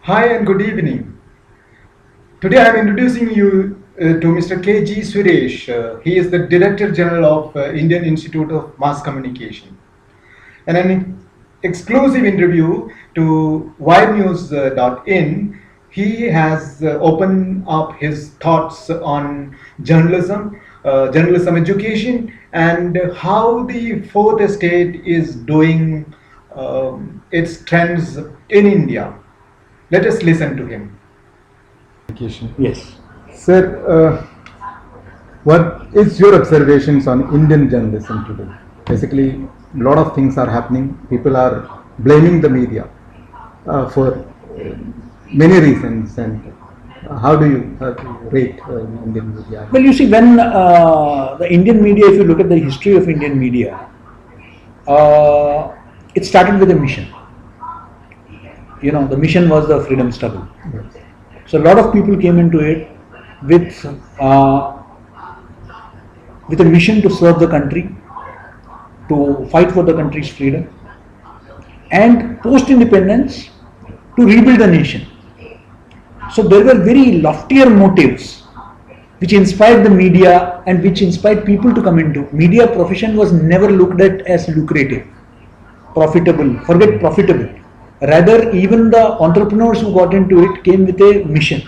Hi and good evening. Today I am introducing you to Mr. K.G. Suresh. He is the Director General of Indian Institute of Mass Communication. In an exclusive interview to wirenews.in, he has opened up his thoughts on journalism education, and how the fourth estate is doing its trends in India. Let us listen to him. Yes. Sir, what is your observations on Indian journalism today? Basically, a lot of things are happening. People are blaming the media for many reasons. And how do you rate Indian media? Well, you see, when the Indian media, if you look at the history of Indian media, it started with a mission. The mission was the freedom struggle. Yes. So a lot of people came into it with a mission to serve the country, to fight for the country's freedom, and post-independence to rebuild the nation. So there were very loftier motives which inspired the media and which inspired people to come into. Media profession was never looked at as lucrative, profitable, forget profitable. Rather, even the entrepreneurs who got into it came with a mission.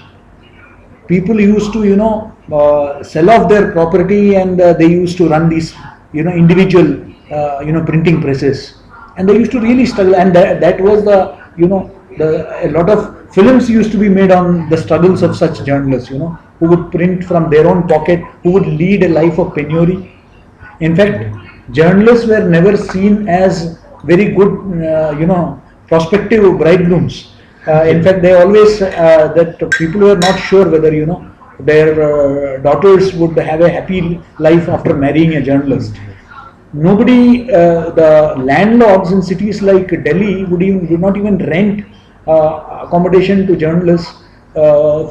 People used to, sell off their property, and they used to run these, individual, printing presses, and they used to really struggle. And that was a lot of films used to be made on the struggles of such journalists, who would print from their own pocket, who would lead a life of penury. In fact, journalists were never seen as very good, prospective bridegrooms. In fact, they always that people were not sure whether their daughters would have a happy life after marrying a journalist. Nobody, the landlords in cities like Delhi would not even rent accommodation to journalists,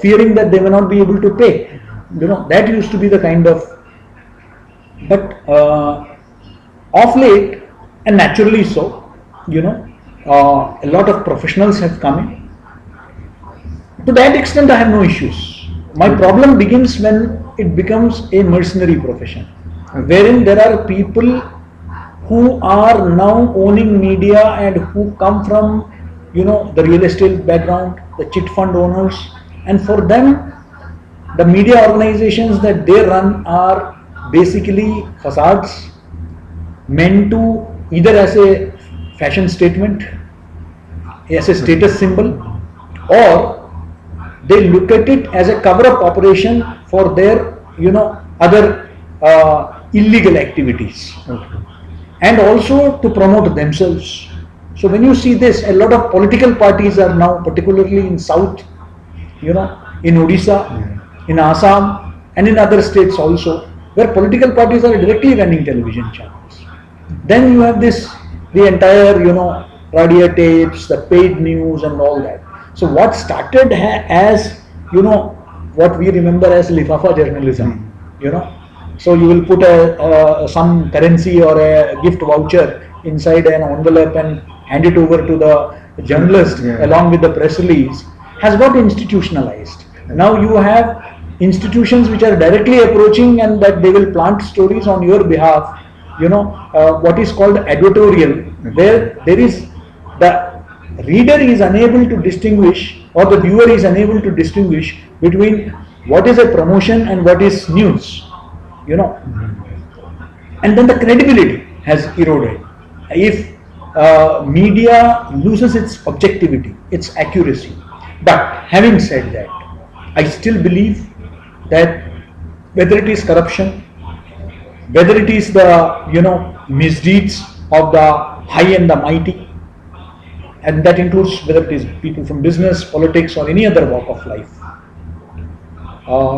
fearing that they may not be able to pay. That used to be the kind of. But of late, and naturally so, a lot of professionals have come in. To that extent, I have no issues. My problem begins when it becomes a mercenary profession, wherein there are people who are now owning media and who come from, the real estate background, the chit fund owners, and for them, the media organizations that they run are basically facades meant to either as a fashion statement, as a status symbol, or they look at it as a cover-up operation for their, other illegal activities, and also to promote themselves. So when you see this, a lot of political parties are now, particularly in South, in Odisha, in Assam, and in other states also, where political parties are directly running television channels. Then you have the entire, radio tapes, the paid news, and all that. So what started as, what we remember as lifafa journalism, so you will put some currency or a gift voucher inside an envelope and hand it over to the journalist along with the press release, has got institutionalized. Now you have institutions which are directly approaching, and that they will plant stories on your behalf, what is called advertorial, where there is the reader is unable to distinguish, or the viewer is unable to distinguish between what is a promotion and what is news, and then the credibility has eroded. If media loses its objectivity, its accuracy. But having said that, I still believe that whether it is corruption, whether it is the misdeeds of the high and the mighty, and that includes whether it is people from business, politics, or any other walk of life,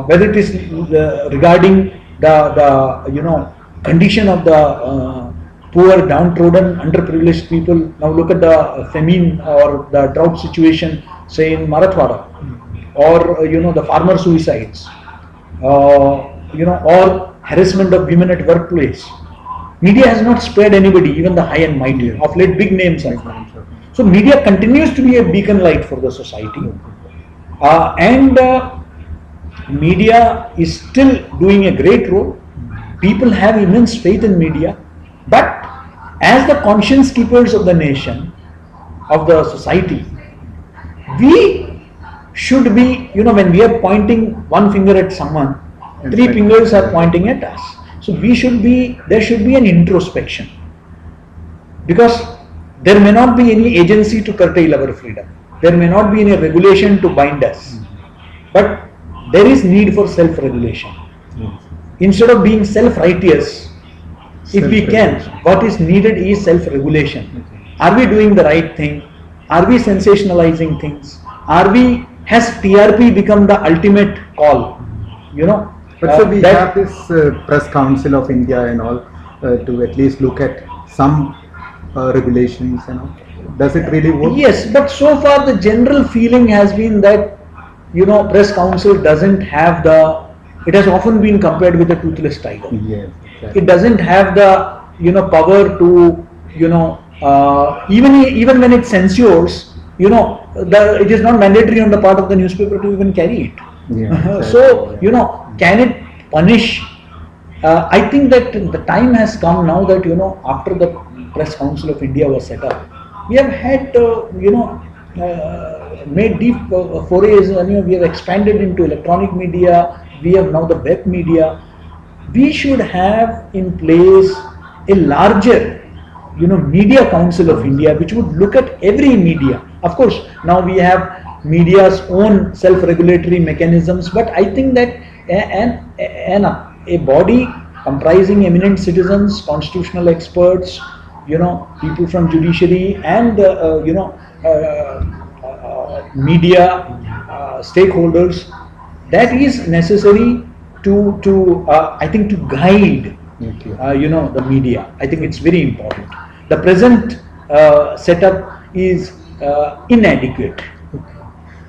whether it is regarding the condition of the poor, downtrodden, underprivileged people. Now look at the famine or the drought situation, say in Marathwada, or the farmer suicides, or harassment of women at workplace. Media has not spared anybody, even the high and mighty. Of late, big names are coming. So media continues to be a beacon light for the society, and media is still doing a great role. People have immense faith in media, but as the conscience keepers of the nation, of the society, we should be, when we are pointing one finger at someone, three fingers are pointing at us. So there should be an introspection, because there may not be any agency to curtail our freedom. There may not be any regulation to bind us, but there is need for self-regulation. Instead of being self-righteous, if we can, what is needed is self-regulation. Are we doing the right thing? Are we sensationalizing things? Has TRP become the ultimate call? But so we have this Press Council of India and all to at least look at some regulations and all. Does it really work? Yes, but so far the general feeling has been that Press Council doesn't have it has often been compared with a toothless tiger. Yes, exactly. It doesn't have the power to even when it censures, it is not mandatory on the part of the newspaper to even carry it. Yeah, exactly. So can it punish? I think that the time has come now that after the Press Council of India was set up, we have had made deep forays, we have expanded into electronic media, we have now the web media. We should have in place a larger Media Council of India, which would look at every media. Of course, now we have media's own self-regulatory mechanisms, but I think that a body comprising eminent citizens, constitutional experts, people from judiciary and media stakeholders, that is necessary to I think to guide the media. I think it's very important. The present setup is inadequate.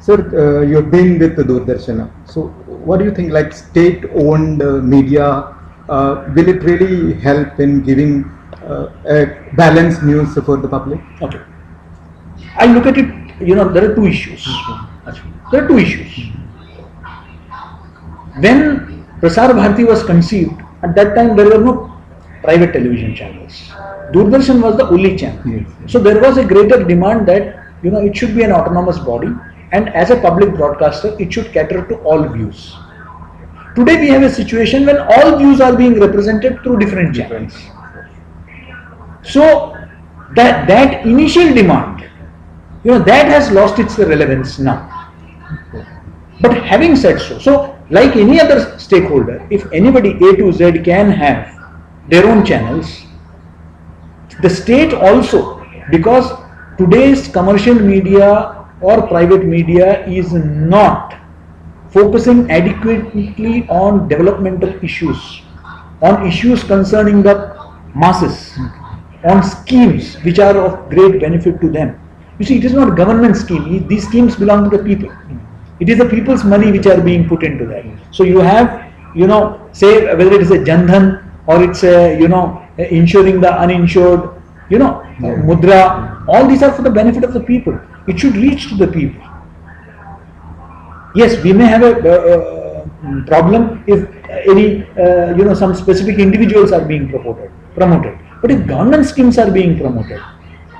Sir, you've been with the Doordarshan. So what do you think, like state-owned media, will it really help in giving a balanced news for the public? Okay. I look at it, there are two issues. There are two issues. When Prasar Bharati was conceived, at that time there were no private television channels. Doordarshan was the only channel. Yes. So there was a greater demand that it should be an autonomous body, and as a public broadcaster it should cater to all views. Today we have a situation when all views are being represented through different channels. So that initial demand, that has lost its relevance now. But having said so like any other stakeholder, if anybody A to Z can have their own channels, the state also, because today's commercial media or private media is not focusing adequately on developmental issues, on issues concerning the masses, on schemes which are of great benefit to them. You see, it is not a government scheme. These schemes belong to the people. It is the people's money which are being put into that. So you have, say whether it is a Jan Dhan or it's a, insuring the uninsured, Mudra, all these are for the benefit of the people. It should reach to the people. Yes, we may have a problem if any, some specific individuals are being promoted. But if government schemes are being promoted,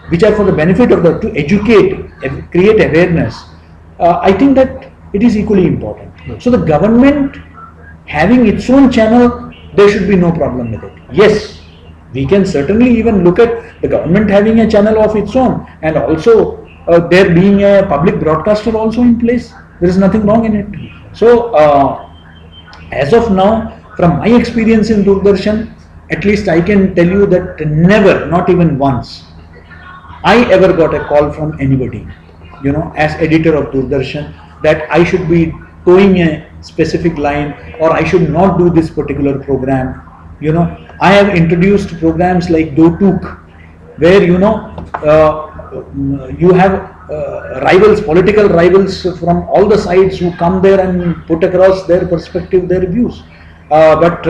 which are for the benefit of to educate, create awareness, I think that it is equally important. So the government having its own channel, there should be no problem with it. Yes, we can certainly even look at the government having a channel of its own, and also there being a public broadcaster also in place. There is nothing wrong in it. So as of now, from my experience in Doordarshan, at least I can tell you that never, not even once, I ever got a call from anybody, as editor of Doordarshan, that I should be towing a specific line or I should not do this particular program. I have introduced programs like Do Took, where you have rivals, political rivals from all the sides who come there and put across their perspective, their views. But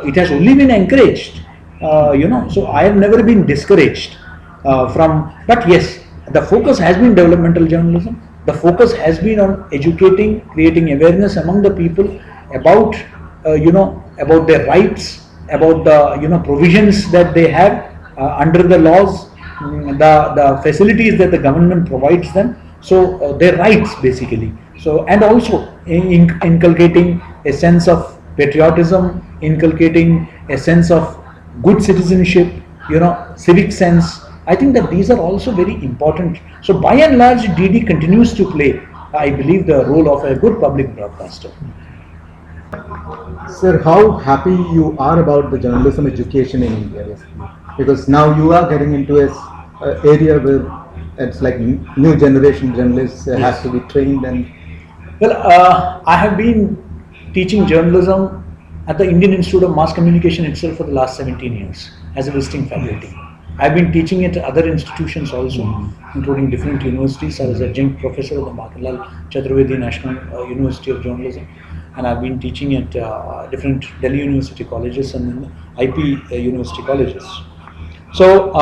it has only been encouraged, so I have never been discouraged from. But yes, the focus has been developmental journalism. The focus has been on educating, creating awareness among the people about, about their rights, about the, provisions that they have under the laws, the facilities that the government provides them. So their rights basically. So, and also inculcating a sense of patriotism, inculcating a sense of good citizenship, civic sense. I think that these are also very important. So by and large, DD continues to play, I believe, the role of a good public broadcaster. Sir, how happy you are about the journalism education in India, basically? Because now you are getting into a area where it's like new generation journalists have to be trained and. Well, I have been teaching journalism at the Indian Institute of Mass Communication itself for the last 17 years as a visiting faculty. I've been teaching at other institutions also, including different universities. I was adjunct professor at the Makanlal Chaturvedi National University of Journalism, and I've been teaching at different Delhi University colleges and IP university colleges. So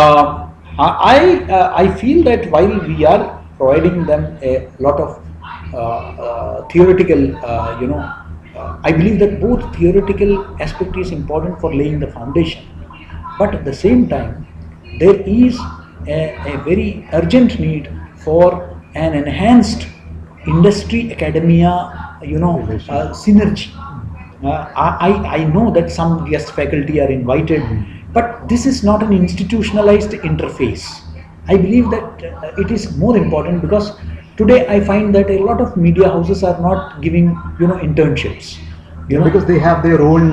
I feel that while we are providing them a lot of theoretical, I believe that both theoretical aspect is important for laying the foundation, but at the same time, there is a very urgent need for an enhanced industry academia, synergy. I know that some guest faculty are invited, but this is not an institutionalized interface. I believe that it is more important because today I find that a lot of media houses are not giving, internships. Because they have their own.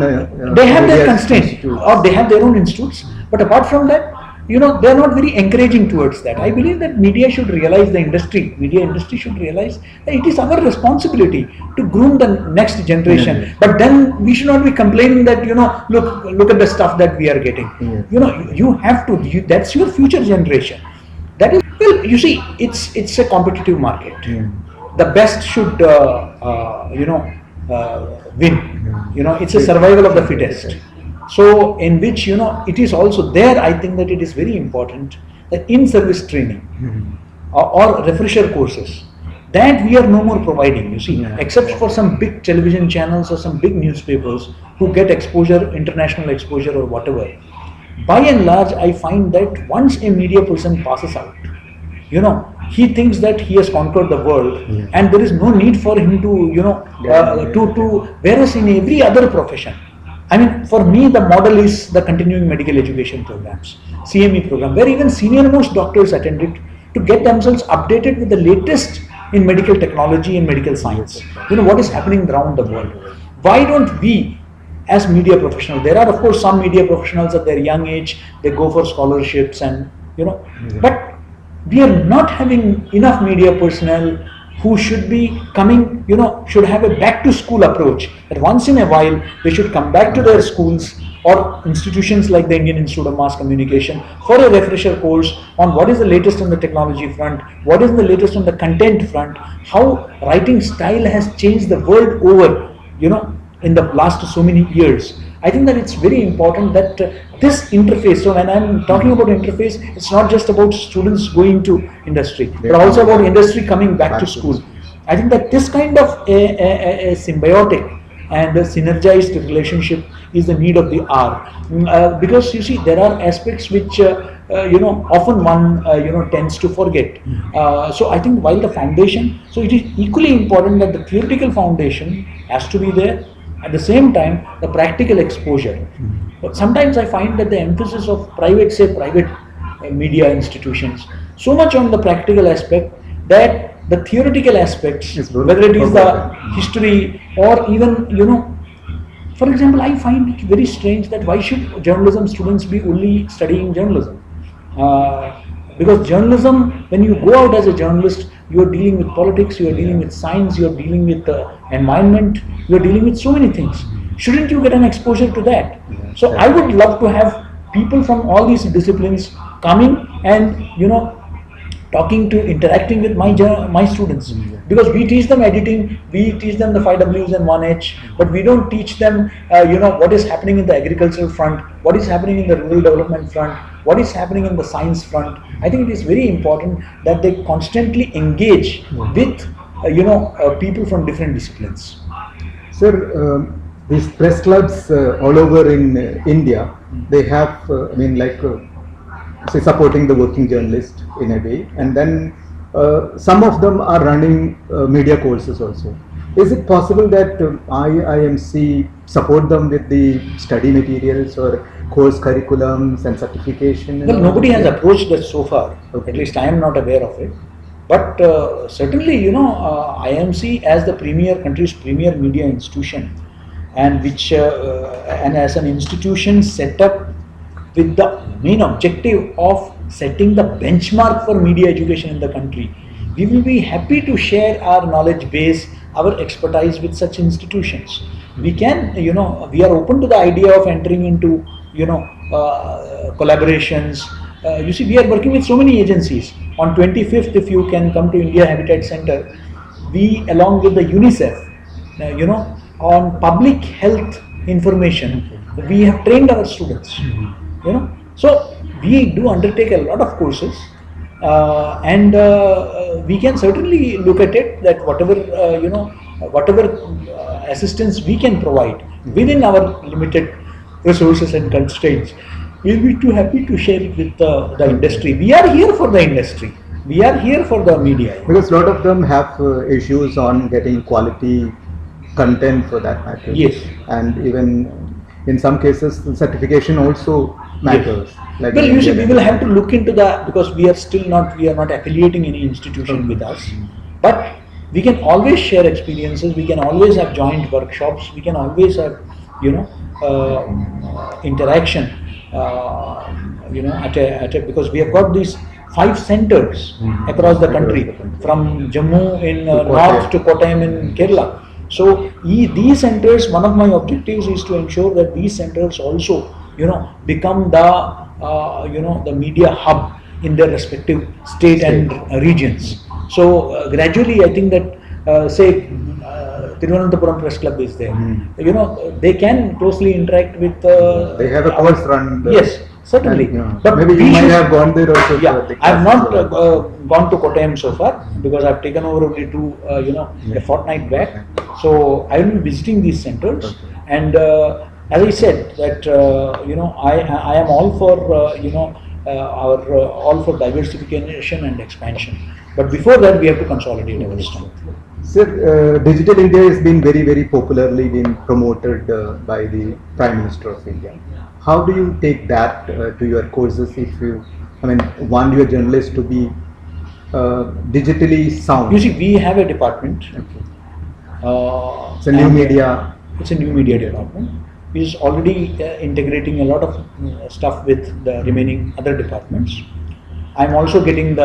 They have their constraints, or they have their own institutes. But apart from that, they are not very encouraging towards that. I believe that media should realize, media industry should realize that it is our responsibility to groom the next generation. But then we should not be complaining that, look at the stuff that we are getting. You have to, that's your future generation. That is, well, you see, it's a competitive market. The best should, win. It's a survival of the fittest. So in which, it is also there, I think that it is very important that in-service training or refresher courses that we are no more providing, except for some big television channels or some big newspapers who get exposure, international exposure or whatever. By and large, I find that once a media person passes out, he thinks that he has conquered the world, and there is no need for him to, whereas in every other profession, I mean, for me, the model is the continuing medical education programs, CME program, where even senior most doctors attend it to get themselves updated with the latest in medical technology and medical science. What is happening around the world. Why don't we, as media professionals, there are of course some media professionals at their young age, they go for scholarships and, but we are not having enough media personnel who should be coming, should have a back to school approach, that once in a while they should come back to their schools or institutions like the Indian Institute of Mass Communication for a refresher course on what is the latest on the technology front, what is the latest on the content front, how writing style has changed the world over, in the last so many years. I think that it's very important that this interface, so when I'm talking about interface, it's not just about students going to industry, but also about industry coming back to school. I think that this kind of a symbiotic and a synergized relationship is the need of the hour. Because you see, there are aspects which, often one, tends to forget. So I think while the foundation, so it is equally important that the theoretical foundation has to be there. At the same time, the practical exposure. But sometimes I find that the emphasis of private media institutions, so much on the practical aspect that the theoretical aspects, whether it is the history or even, for example, I find it very strange that why should journalism students be only studying journalism? Because journalism, when you go out as a journalist, you are dealing with politics, you are dealing with science, you are dealing with the environment, you are dealing with so many things. Shouldn't you get an exposure to that? So I would love to have people from all these disciplines coming and, interacting with my students. Because we teach them editing, we teach them the 5Ws and 1H, but we don't teach them, what is happening in the agricultural front, what is happening in the rural development front, what is happening in the science front. I think it is very important that they constantly engage with people from different disciplines. Sir, these press clubs all over in India, they have, say, supporting the working journalist in a way, and then some of them are running media courses also. Is it possible that IIMC support them with the study materials or course curriculums and certification? And Well, all nobody that? has approached us so far. Okay. At least I am not aware of it. But certainly, IMC as the country's premier media institution, and which and as an institution set up with the main objective of setting the benchmark for media education in the country, we will be happy to share our knowledge base, our expertise with such institutions. We can, we are open to the idea of entering into, collaborations. You see, we are working with so many agencies. On 25th, if you can come to India Habitat Center, we, along with the UNICEF, on public health information, we have trained our students. So we do undertake a lot of courses, and we can certainly look at it that whatever assistance we can provide within our limited resources and constraints, we'll be too happy to share it with the industry. We are here for the industry. We are here for the media. Because a lot of them have issues on getting quality content for that matter. Yes. And even in some cases, the certification also matters. Like Well, in you see, India. we will have to look into that because we are not affiliating any institution with us. But we can always share experiences. We can always have joint workshops. We can always have, interaction. Because we have got these 5 centers across the country, from Jammu in north to Kottayam in Kerala. So these centers, one of my objectives is to ensure that these centers also, become the media hub in their respective state and regions. So gradually, I think that say Thiruvananthapuram Press Club is there. They can closely interact with. They have a course run. Yes, certainly. And, But maybe we you might should- have gone there also. Yeah, for the I have not classes. gone to Kottayam so far because I've taken over only a fortnight back. So I will be visiting these centers, Okay. and as I said that I am all for all for diversification and expansion. But before that, we have to consolidate our strength. Sir, Digital India has been very, very popularly been promoted by the Prime Minister of India. How do you take that to your courses if you, want your journalists to be digitally sound? You see, we have a department. It's a new and, media. It's a new media department. It is already integrating a lot of stuff with the remaining other departments. I'm also getting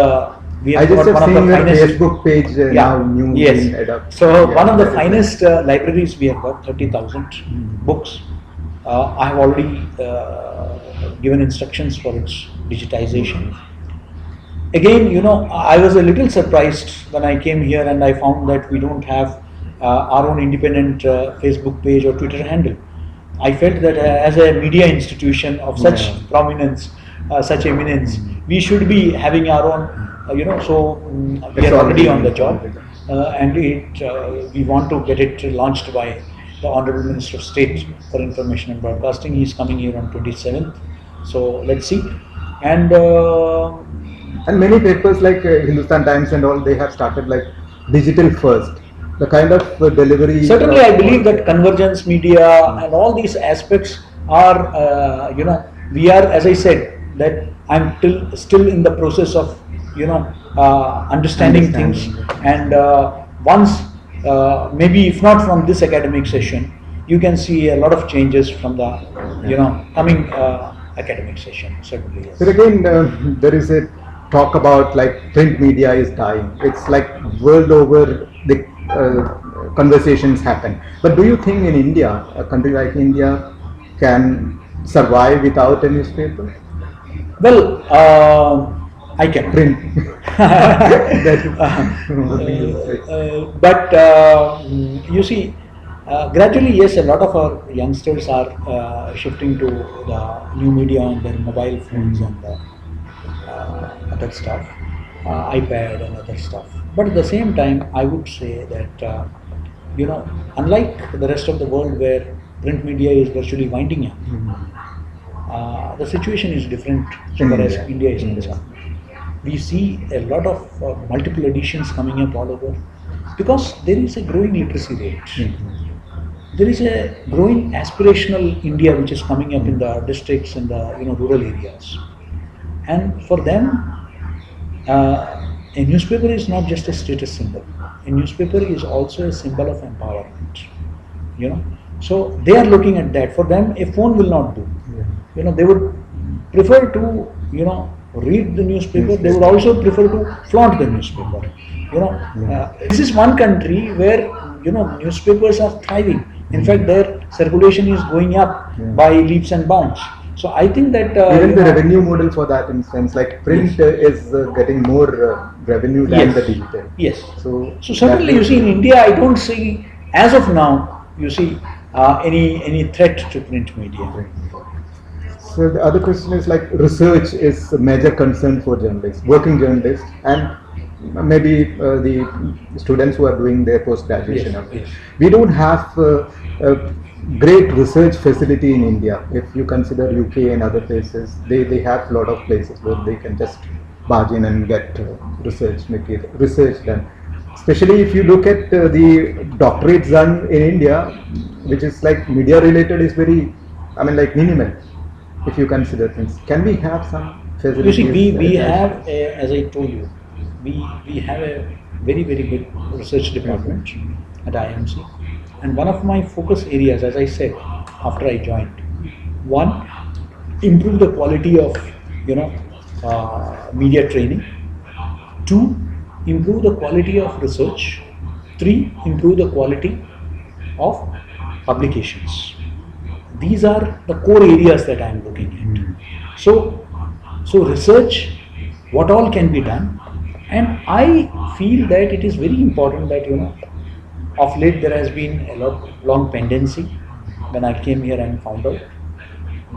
we I have just got have one of seen the your finest. Facebook page now new Yes. in adopted. So Yeah, one of the that is finest libraries we have got, 30,000 books. I have already given instructions for its digitization. Again, I was a little surprised when I came here and I found that we don't have our own independent Facebook page or Twitter handle. I felt that as a media institution of such Yeah. prominence, such eminence, we should be having our own, we It's are already on the job. already. And we want to get it launched by the Honorable Minister of State for Information and Broadcasting. He is coming here on 27th. So let's see. And And many papers like Hindustan Times and all, they have started like digital first. The kind of delivery. certainly, I believe that convergence media and all these aspects are, we are, as I said, that I'm still in the process of, understanding things. And once, maybe if not from this academic session, you can see a lot of changes from the, coming academic session. Certainly, yes. But again, there is a talk about like print media is dying. It's like world over the conversations happen. But do you think in India, a country like India, can survive without a newspaper? Well, I can. Print. That is- But you see, Gradually, yes, a lot of our youngsters are shifting to the new media on their mobile phones and other stuff, iPad and other stuff. But at the same time, I would say that unlike the rest of the world where print media is virtually winding up, the situation is different so far as India is concerned. We see a lot of multiple editions coming up all over because there is a growing literacy rate. There is a growing aspirational India which is coming up in the districts and the rural areas, and for them, a newspaper is not just a status symbol. A newspaper is also a symbol of empowerment. So they are looking at that. For them, a phone will not do. They would prefer to read the newspaper. They would also prefer to flaunt the newspaper. This is one country where newspapers are thriving. In fact, their circulation is going up by leaps and bounds. So I think that even the revenue model for that instance, like print is getting more revenue than the digital. Yes. So certainly, you see, in India, I don't see as of now. You see any threat to print media. So the other question is like research is a major concern for journalists, working journalists, and maybe the students who are doing their post-graduation. Yes. We don't have a great research facility in India. If you consider UK and other places, they have a lot of places where they can just barge in and get research done. Especially if you look at the doctorates done in India, which is like media related, is very, minimal. If you consider things, can we have some facilities? You see, we have, as I told you, we have a very good research department at IMC, and one of my focus areas, as I said, after I joined, one, improve the quality of media training. 2, improve the quality of research. 3, improve the quality of publications. These are the core areas that I am looking at. So research, what all can be done, and I feel that it is very important that of late there has been a long pendency. When I came here and found out,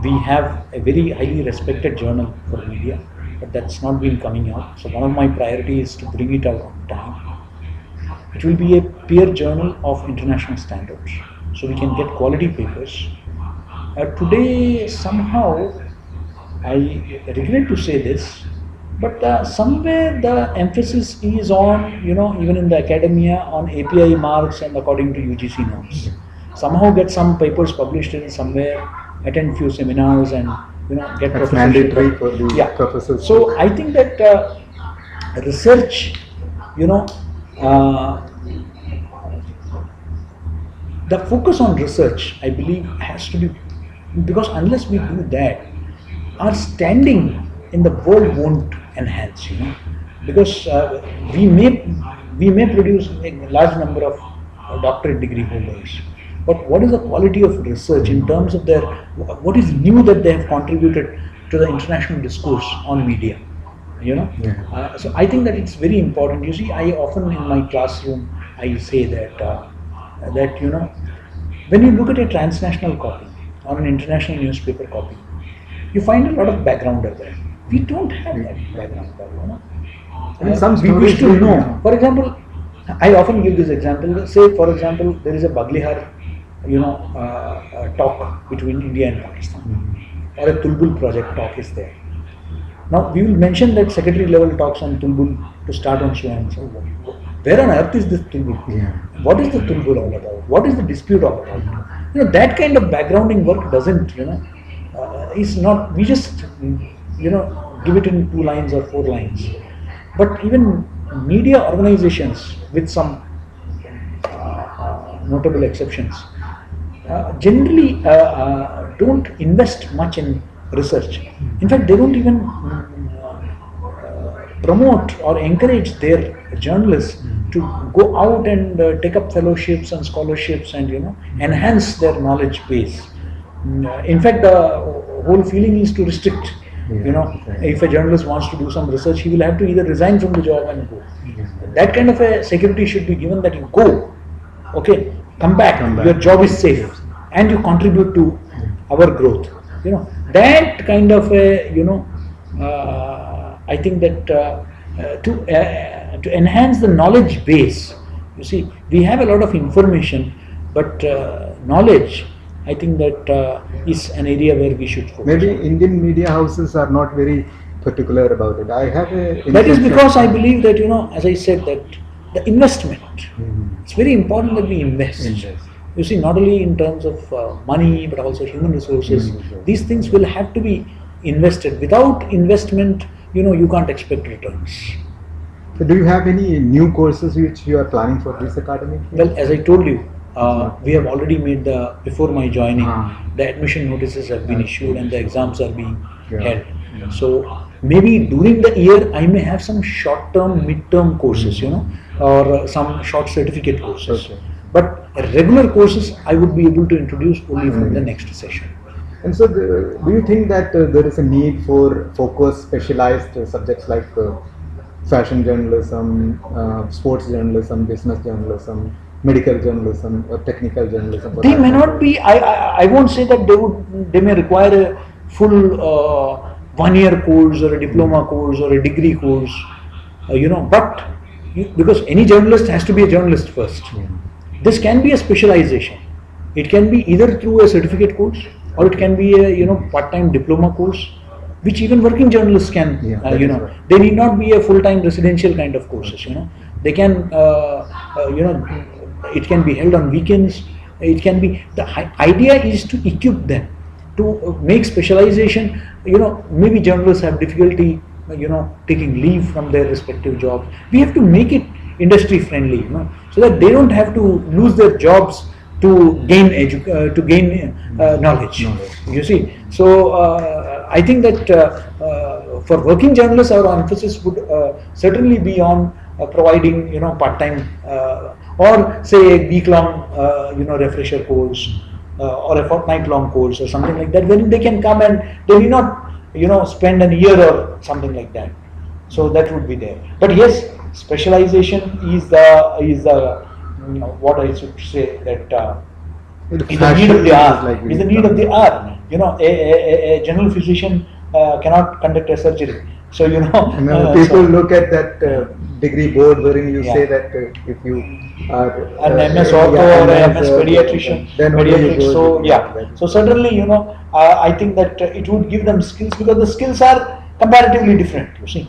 we have a very highly respected journal for media, but that's not been coming out. So one of my priorities is to bring it out on time. It will be a peer journal of international standards, so we can get quality papers. Today, somehow, I regret to say this, but somewhere the emphasis is on, even in the academia, on API marks and according to UGC norms. Somehow get some papers published in somewhere, attend few seminars and, get That's professorship. mandatory for the professors. So I think that research, the focus on research, I believe, has to be, because unless we do that, our standing in the world won't enhance, because we may produce a large number of doctorate degree holders, but what is the quality of research in terms of what is new that they have contributed to the international discourse on media, so I think that it's very important. You see, I often in my classroom I say that when you look at a transnational copy or an international newspaper copy, you find a lot of backgrounder there. We don't have that background there, we wish to know. For example, I often give this example. Say, for example, there is a Baglihar, talk between India and Pakistan, or a Tulbul project talk is there. Now we will mention that secretary level talks on Tulbul to start on so and so. Where on earth is this Tulbul? What is the Tulbul all about? What is the dispute all about? That kind of backgrounding work doesn't, is not, we just, give it in 2 lines or 4 lines. But even media organizations, with some notable exceptions, generally don't invest much in research. In fact, they don't even promote or encourage their journalists to go out and take up fellowships and scholarships and enhance their knowledge base. In fact, the whole feeling is to restrict. If a journalist wants to do some research, he will have to either resign from the job and go. That kind of a security should be given, that you go. Okay, come back, your job is safe, and you contribute to our growth. That kind of a, I think that to enhance the knowledge base. You see, we have a lot of information, but knowledge, I think that is an area where we should focus. Maybe on. Indian media houses are not very particular about it. I have a. That is because I believe that, as I said, that the investment, Mhm. it's very important that we invest. Invest. You see, not only in terms of money, but also human resources. Human resources. These things will have to be invested. Without investment, you can't expect returns. So do you have any new courses which you are planning for this academic year? Well, as I told you, we have already made before my joining, Ah. the admission notices have been issued and the exams are being Yeah. held. Yeah. So maybe during the year I may have some short-term, mid-term courses, or some short certificate courses. Okay. But regular courses I would be able to introduce only from the next session. And so, do you think that there is a need for focused, specialized subjects like fashion journalism, sports journalism, business journalism, medical journalism, or technical journalism? for They that may matter? not be. I won't say that they may require a full 1 year course or a diploma course or a degree course, But because any journalist has to be a journalist first. Yeah. This can be a specialization. It can be either through a certificate course or it can be a part-time diploma course, which even working journalists can. Yeah, that is right. They need not be a full-time residential kind of courses. They can. It can be held on weekends. It can be. The idea is to equip them to make specialization. Maybe journalists have difficulty taking leave from their respective jobs. We have to make it industry friendly, so that they don't have to lose their jobs to gain knowledge. You see, so I think that for working journalists, our emphasis would certainly be on providing part-time or say a week-long refresher course or a fortnight-long course or something like that, when they can come and they need not spend a year or something like that. So that would be there. But yes, specialization is the what I should say that is the need of the hour. Is the need of the hour. A general physician cannot conduct a surgery. So And people look at that degree board wherein you say that if you are an MS ortho or a MS pediatrician, then only you go so to- yeah. So certainly, I think that it would give them skills because the skills are comparatively different. You see,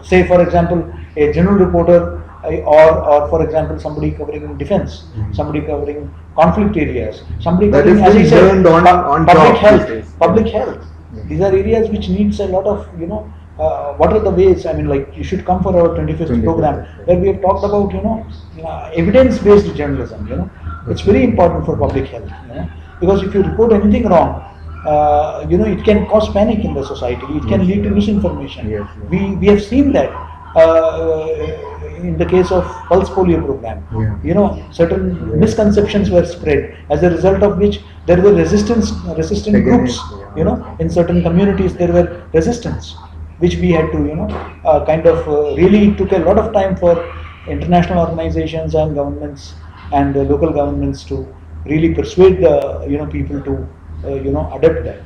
say for example, a general reporter or for example somebody covering defense, somebody covering conflict areas, somebody That covering, is as I being said, learned on public job health, these days. public health. These are areas which needs a lot of what are the ways? I mean, like you should come for our 25th 25th, program right. where we have talked about evidence-based journalism. It's very important for public health. Because if you report anything wrong, it can cause panic in the society. It can lead to misinformation. Yes, yes. We have seen that in the case of Pulse Polio program. Yeah. Certain misconceptions were spread, as a result of which there were resistant Against, groups. yeah. In certain communities there were resistance, which we had to really took a lot of time for international organizations and governments and local governments to really persuade the people to adapt that.